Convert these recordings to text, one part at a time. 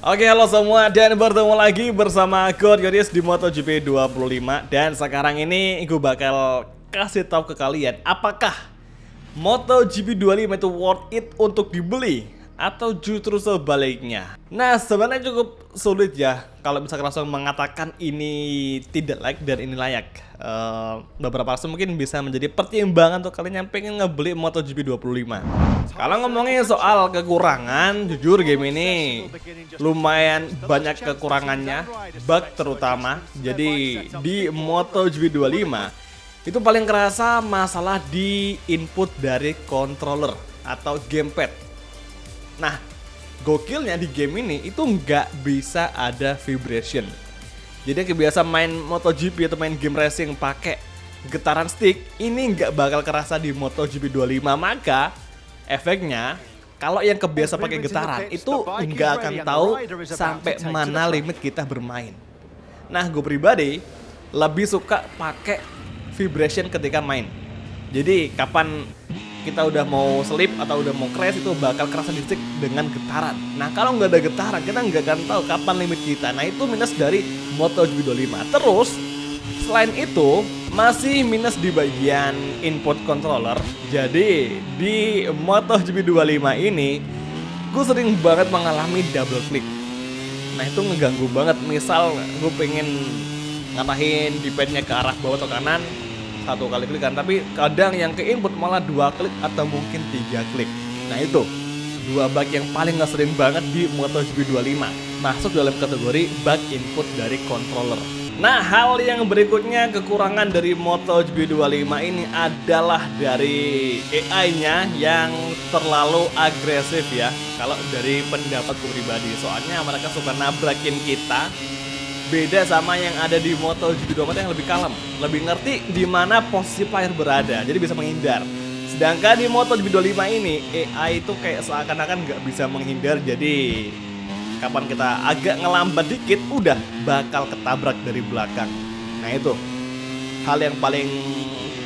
Oke, halo semua dan bertemu lagi bersama Godgodius di MotoGP 25. Dan sekarang ini gue bakal kasih tahu ke kalian apakah MotoGP 25 itu worth it untuk dibeli atau justru sebaliknya. Nah, sebenarnya cukup sulit ya kalau misalkan langsung mengatakan ini tidak layak dan ini layak. Beberapa alasan mungkin bisa menjadi pertimbangan untuk kalian yang pengen ngebeli MotoGP 25. Kalau ngomongin soal kekurangan, jujur game ini lumayan banyak kekurangannya, bug terutama. Jadi di MotoGP 25 itu paling kerasa masalah di input dari controller atau gamepad. Nah, gokilnya di game ini itu nggak bisa ada vibration. Jadi kebiasa main MotoGP atau main game racing pakai getaran stick, ini nggak bakal kerasa di MotoGP 25. Maka efeknya, kalau yang kebiasa pakai getaran itu nggak akan tahu sampai mana limit kita bermain. Nah, gue pribadi lebih suka pakai vibration ketika main. Jadi kapan kita udah mau slip atau udah mau crash itu bakal kerasa di stick dengan getaran. Nah, kalau nggak ada getaran kita nggak akan tahu kapan limit kita. Nah, itu minus dari MotoGP 25. Terus selain itu masih minus di bagian input controller. Jadi di MotoGP 25 ini gue sering banget mengalami double click. Nah, itu ngeganggu banget. Misal gue pengen ngarahin D-padnya ke arah bawah atau kanan, satu kali klik kan, tapi kadang yang ke input malah 2 klik atau mungkin 3 klik. Nah, itu dua bug yang paling sering banget di MotoGP 25, masuk dalam kategori bug input dari controller. Nah, hal yang berikutnya kekurangan dari MotoGP 25 ini adalah dari AI-nya yang terlalu agresif ya. Kalau dari pendapatku pribadi, soalnya mereka suka nabrakin kita. Beda sama yang ada di MotoGP 24 yang lebih kalem, lebih ngerti di mana posisi player berada, jadi bisa menghindar. Sedangkan di MotoGP 25 ini AI itu kayak seakan-akan nggak bisa menghindar, jadi kapan kita agak ngelambat dikit udah bakal ketabrak dari belakang. Nah, itu hal yang paling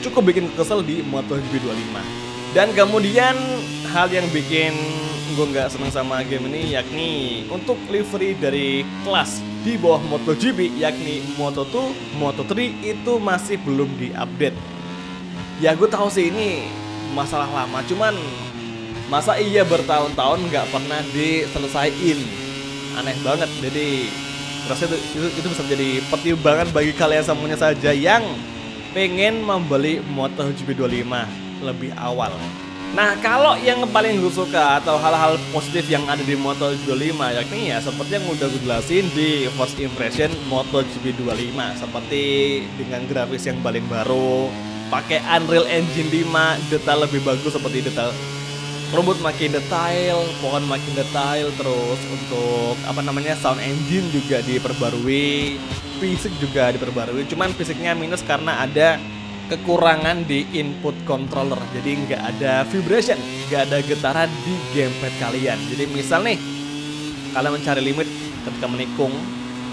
cukup bikin kesel di MotoGP 25. Dan kemudian hal yang bikin gue nggak seneng sama game ini yakni untuk livery dari kelas di bawah MotoGP yakni Moto2, Moto3 itu masih belum diupdate. Ya, gue tahu sih ini masalah lama, cuman masa iya bertahun-tahun nggak pernah diselesaiin, aneh banget. Jadi rasanya itu bisa menjadi pertimbangan bagi kalian semuanya saja yang pengen membeli MotoGP 25 lebih awal. Nah, kalau yang paling gue suka atau hal-hal positif yang ada di MotoGP 25 yakni ya seperti yang udah gue jelasin di first impression MotoGP 25, seperti dengan grafis yang paling baru, pakai Unreal Engine 5, detail lebih bagus seperti detail rumput makin detail, pohon makin detail, terus untuk sound engine juga diperbarui, fisik juga diperbarui. Cuman fisiknya minus karena ada kekurangan di input controller, jadi nggak ada vibration, nggak ada getaran di gamepad kalian. Jadi misal nih kalian mencari limit ketika menikung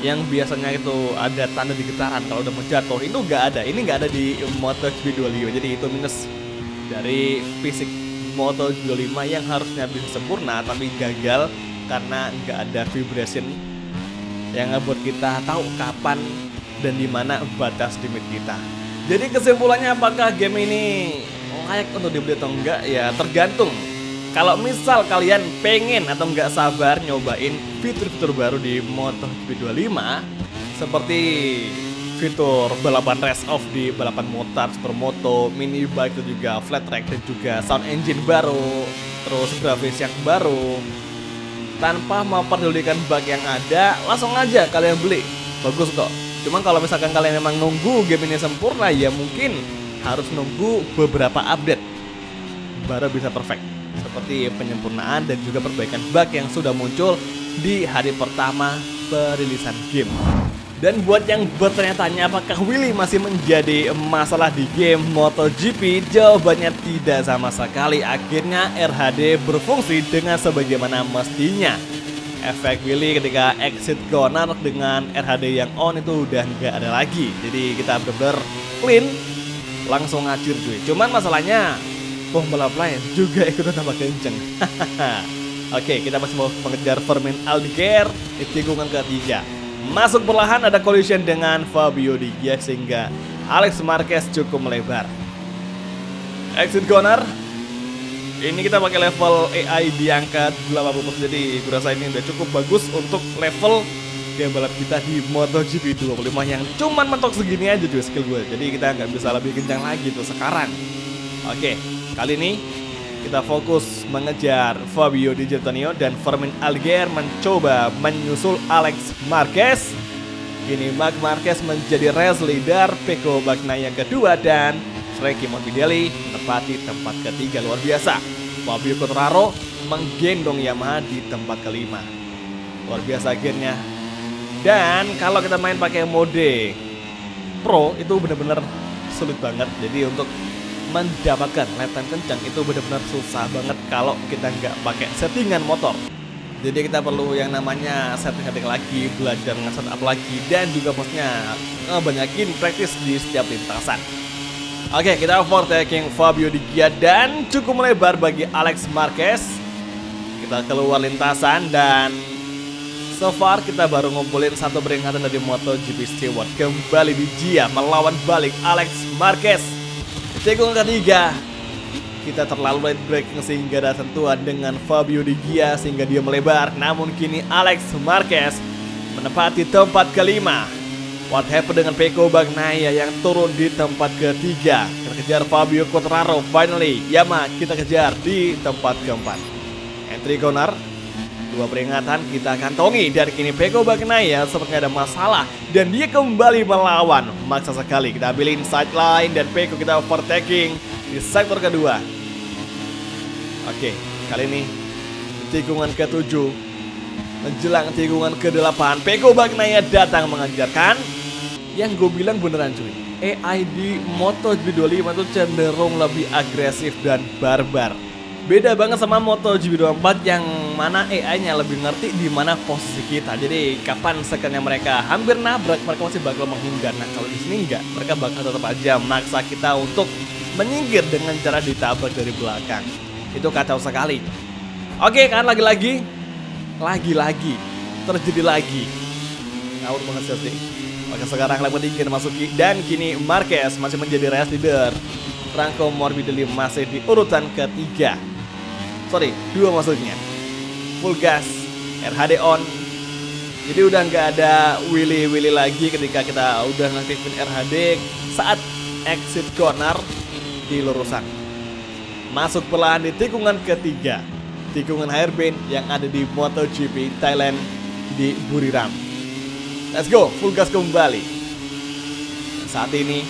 yang biasanya itu ada tanda di getaran kalau udah mau jatuh, itu nggak ada. Ini nggak ada di MotoGP 25, jadi itu minus dari fisik MotoGP 25 yang harusnya bisa sempurna tapi gagal karena nggak ada vibration yang ngebuat kita tahu kapan dan di mana batas limit kita. Jadi kesimpulannya apakah game ini layak untuk dibeli atau enggak ya tergantung. Kalau misal kalian pengen atau enggak sabar nyobain fitur-fitur baru di MotoGP 25 seperti fitur balapan race off di balapan motor, supermoto, mini bike, dan juga flat track, dan juga sound engine baru, terus grafis yang baru, tanpa memperdulikan bug yang ada, langsung aja kalian beli. Bagus kok. Cuman kalau misalkan kalian memang nunggu game ini sempurna, ya mungkin harus nunggu beberapa update baru bisa perfect, seperti penyempurnaan dan juga perbaikan bug yang sudah muncul di hari pertama perilisan game. Dan buat yang bertanya-tanya apakah wheelie masih menjadi masalah di game MotoGP, jawabannya tidak sama sekali. Akhirnya RHD berfungsi dengan sebagaimana mestinya. Efek wheelie ketika exit corner dengan RHD yang on itu udah nggak ada lagi. Jadi kita bener-bener clean, langsung ngacir cuy. Cuman masalahnya pembalap lain juga ikutan tambah kenceng. Oke, kita masih mau mengejar Fermin Aldeguer di tikungan ketiga. Masuk perlahan, ada collision dengan Fabio Di Giat sehingga Alex Marquez cukup melebar. Exit corner. Ini kita pakai level AI di angka 80%, jadi gue rasa ini udah cukup bagus untuk level dia balap kita di MotoGP 25 yang cuman mentok segini aja juga skill gue. Jadi kita nggak bisa lebih kencang lagi tuh sekarang. Oke, kali ini kita fokus mengejar Fabio Di Giannantonio dan Fermin Aldeguer mencoba menyusul Alex Marquez. Kini Marc Marquez menjadi race leader, Pecco Bagnaia kedua dan Frankie Morbidelli menempati tempat ketiga. Luar biasa. Fabio Quartararo menggendong Yamaha di tempat kelima. Luar biasa akhirnya. Dan kalau kita main pakai mode Pro itu benar-benar sulit banget. Jadi untuk mendapatkan lap time kencang itu benar-benar susah banget kalau kita nggak pakai settingan motor. Jadi kita perlu yang namanya setting lagi, belajar nge-setup lagi, dan juga pastinya banyakin praktis di setiap lintasan. Oke, kita overtaking Fabio Di Giat dan cukup melebar bagi Alex Marquez. Kita keluar lintasan dan so far kita baru ngumpulin satu peringatan dari MotoGP Stewart. Kembali Di Giat melawan balik Alex Marquez. Tikungan ketiga, kita terlalu late braking sehingga ada sentuhan dengan Fabio Di Giat sehingga dia melebar. Namun kini Alex Marquez menempati tempat kelima. What happened dengan Pecco Bagnaia yang turun di tempat ketiga? Kita kejar Fabio Quartararo. Finally, Yamaha kita kejar di tempat keempat. Entry corner, dua peringatan kita kantongi. Dan kini Pecco Bagnaia sepertinya ada masalah dan dia kembali melawan. Maksa sekali kita ambilin sideline dan Pecco kita overtaking di sektor kedua. Oke, kali ini tikungan ke-7 menjelang tikungan ke-8, Pecco Bagnaia datang mengajarkan. Yang gue bilang beneran cuy, AI di MotoGP 25 itu cenderung lebih agresif dan barbar. Beda banget sama MotoGP 24 yang mana AI-nya lebih ngerti di mana posisi kita. Jadi kapan sekennya mereka hampir nabrak, mereka masih bakal menghindar. Nah kalau di sini enggak, mereka bakal tetap aja maksa kita untuk menyingkir dengan cara ditabrak dari belakang. Itu kacau sekali. Oke kan, lagi-lagi terjadi lagi. Ngawur banget sih. Oke, sekarang lap ketiga dimasuki dan kini Marquez masih menjadi race leader. Franco Morbidelli masih di urutan ketiga. Sorry, 2 maksudnya. Full gas, RHD on. Jadi udah nggak ada willy lagi ketika kita udah ngaktifin RHD saat exit corner di lurusan. Masuk perlahan di tikungan ketiga, tikungan hairpin yang ada di MotoGP Thailand di Buriram. Let's go, full gas kembali. Saat ini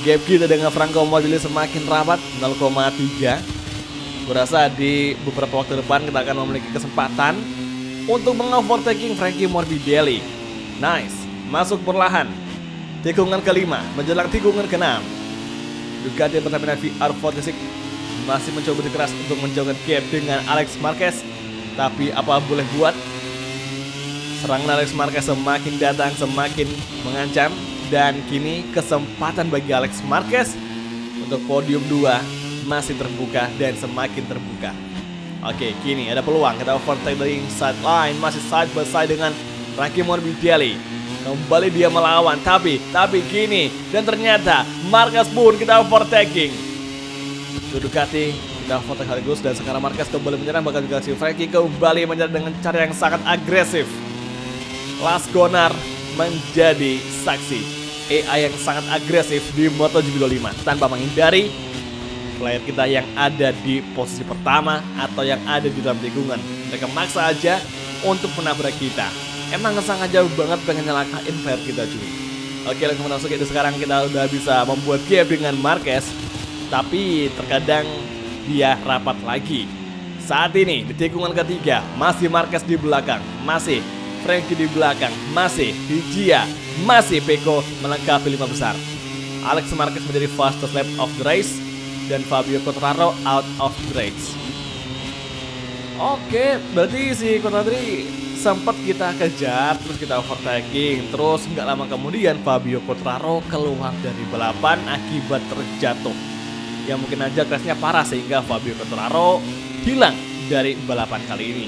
gap kita dengan Franco Morbidelli semakin rapat, 0,3. Kurasa di beberapa waktu depan kita akan memiliki kesempatan untuk mengovertaking Frankie Morbidelli. Nice, masuk perlahan. Tikungan kelima menjelang tikungan keenam. Ducati Pertamina VR46 masih mencoba keras untuk menjauhkan gap dengan Alex Marquez. Tapi apa boleh buat, serangan Alex Marquez semakin datang, semakin mengancam. Dan kini kesempatan bagi Alex Marquez untuk podium 2 masih terbuka dan semakin terbuka. Oke, kini ada peluang kita overtaking sideline, masih side by side dengan Frankie Morbidelli. Kembali dia melawan, tapi kini dan ternyata Marquez pun kita overtaking. Ducati kita overtake sekaligus dan sekarang Marquez kembali menyerang, bahkan juga si Frankie kembali menyerang dengan cara yang sangat agresif. Last corner menjadi saksi AI yang sangat agresif di MotoGP 25 tanpa menghindari player kita yang ada di posisi pertama atau yang ada di dalam tikungan. Mereka maksa aja untuk menabrak kita. Emang sengaja banget pengen nyelakain player kita cuy. Oke, langsung masuk itu. Sekarang kita udah bisa membuat gap dengan Marquez, tapi terkadang dia rapat lagi. Saat ini di tikungan ketiga masih Marquez di belakang, masih Frankie di belakang, masih Di Giat, masih Pecco melengkapi 5 besar. Alex Marquez menjadi fastest lap of the race dan Fabio Quartararo out of the race. Oke, berarti si Quartararo sempat kita kejar, terus kita overtaking, terus nggak lama kemudian Fabio Quartararo keluar dari balapan akibat terjatuh. Ya mungkin aja crashnya parah sehingga Fabio Quartararo hilang dari balapan kali ini.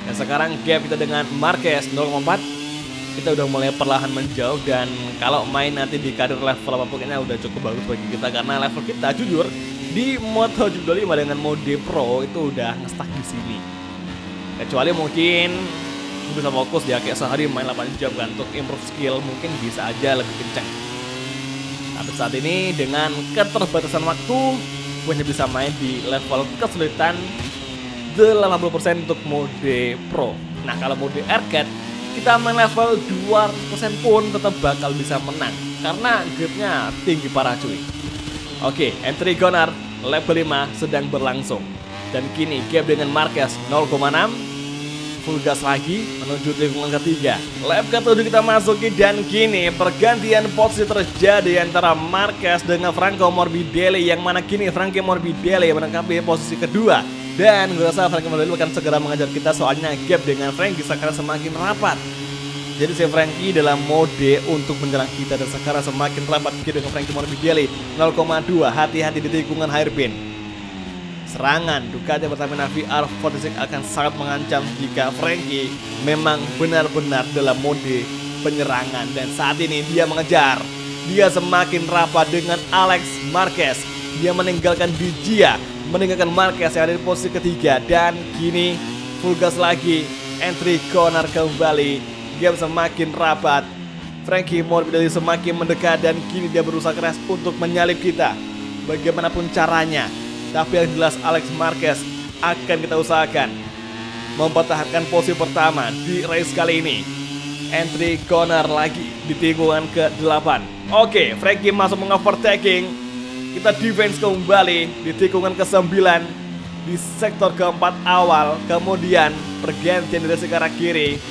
Dan sekarang gap kita dengan Marquez 0,4. Kita udah mulai perlahan menjauh, dan kalau main nanti di karir level apapun kayaknya udah cukup bagus bagi kita, karena level kita jujur di MotoGP 25 dengan mode Pro itu udah ngestak di sini. Kecuali mungkin bisa fokus dia kayak sehari main 8 jam kan, untuk improve skill mungkin bisa aja lebih kencang. Tapi saat ini dengan keterbatasan waktu, gue hanya bisa main di level kesulitan 80% untuk mode Pro. Nah, kalau mode Arcade kita main level 200% pun tetap bakal bisa menang, karena gapnya tinggi parah cuy. Oke, entry corner level 5 sedang berlangsung. Dan kini gap dengan Marquez 0,6. Full gas lagi menuju tikungan ketiga. Lap ke-7 kita masuki, dan kini pergantian posisi terjadi antara Marquez dengan Franco Morbidelli, yang mana kini Franco Morbidelli menangkapi posisi kedua. Dan gue rasa Franco Morbidelli akan segera mengajar kita, soalnya gap dengan Frankie sekarang semakin rapat. Jadi si Frankie dalam mode untuk menyerang kita, dan sekarang semakin rapat dengan Franco Morbidelli 0,2. Hati-hati di tikungan hairpin. Serangan Ducati Pertamina VR46 akan sangat mengancam jika Frankie memang benar-benar dalam mode penyerangan. Dan saat ini dia mengejar. Dia semakin rapat dengan Alex Marquez. Dia meninggalkan Digia, meninggalkan Marquez yang ada di posisi ketiga. Dan kini full gas lagi. Entry corner kembali. Dia semakin rapat. Frankie Morbidelli semakin mendekat, dan kini dia berusaha keras untuk menyalip kita bagaimanapun caranya. Tapi yang jelas Alex Marquez akan kita usahakan mempertahankan posisi pertama di race kali ini. Entry corner lagi di tikungan ke-8. Oke, Frankie masuk mengovertaking. Kita defense kembali di tikungan ke-9 di sektor keempat awal. Kemudian pergantian dari arah kiri,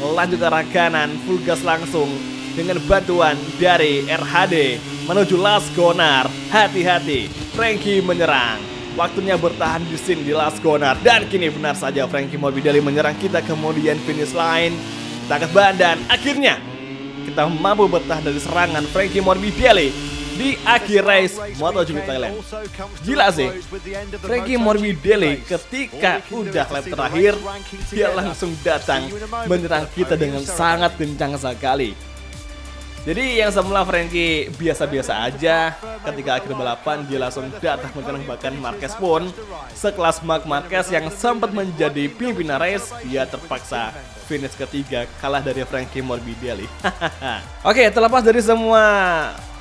lanjut ke arah kanan, full gas langsung dengan bantuan dari RHD menuju last corner. Hati-hati, Frankie menyerang. Waktunya bertahan di sini di last corner, dan kini benar saja Frankie Morbidelli menyerang kita. Kemudian finish line, takat ban, dan akhirnya kita mampu bertahan dari serangan Frankie Morbidelli di akhir race MotoGP Thailand. Gila sih, Frankie Morbidelli ketika udah lap terakhir dia langsung datang menyerang kita dengan sangat kencang sekali. Jadi yang semula Frankie biasa-biasa aja, ketika akhir balapan dia langsung datang menyerang. Bahkan Marquez pun sekelas Marc Marquez yang sempat menjadi pimpinan race, dia terpaksa finish ketiga, kalah dari Frankie Morbidelli. Oke, terlepas dari semua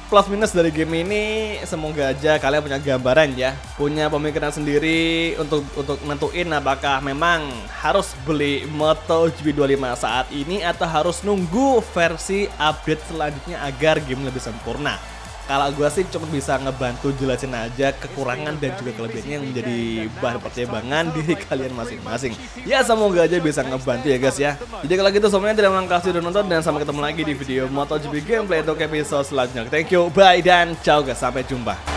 plus minus dari game ini, semoga aja kalian punya gambaran ya, punya pemikiran sendiri untuk nentuin apakah memang harus beli MotoGP 25 saat ini atau harus nunggu versi update selanjutnya agar game lebih sempurna. Kalau gue sih cuma bisa ngebantu jelasin aja kekurangan dan juga kelebihannya yang menjadi bahan pertimbangan diri kalian masing-masing. Ya semoga aja bisa ngebantu ya guys ya. Jadi kalau gitu semuanya terima kasih udah nonton, dan sampai ketemu lagi di video MotoGP gameplay untuk episode selanjutnya. Thank you, bye, dan ciao guys, sampai jumpa.